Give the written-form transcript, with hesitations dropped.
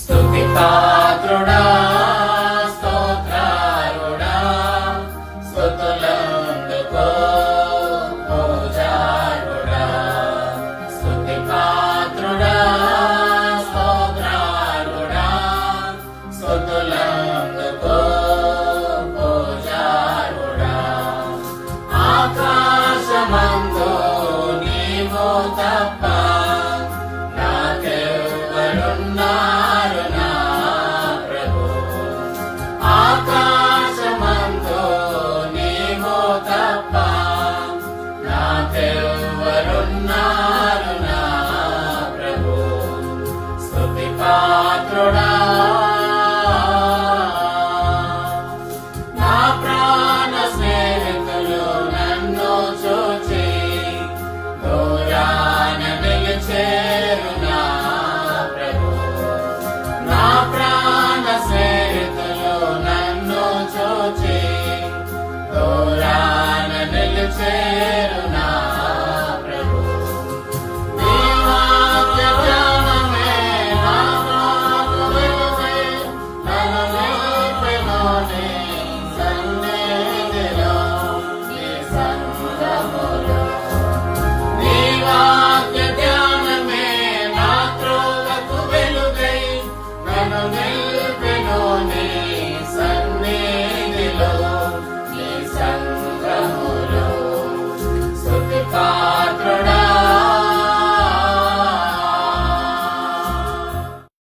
స్తుతి పాత్రుడా స్తోత్రారుడా స్తుతులందుకో పూజారుడా స్తుతి పాత్రుడా స్తోత్రారుడా స్తుతులందుకో పూజారుడా ఆకాశమందు నీవు తప్ప నాకెవ్వరున్నారు నా ప్రభు ఆకాశమందు నీవు తప్ప నాకెవ్వరున్నారు నా ప్రభు స్తుతి పాత్రుడా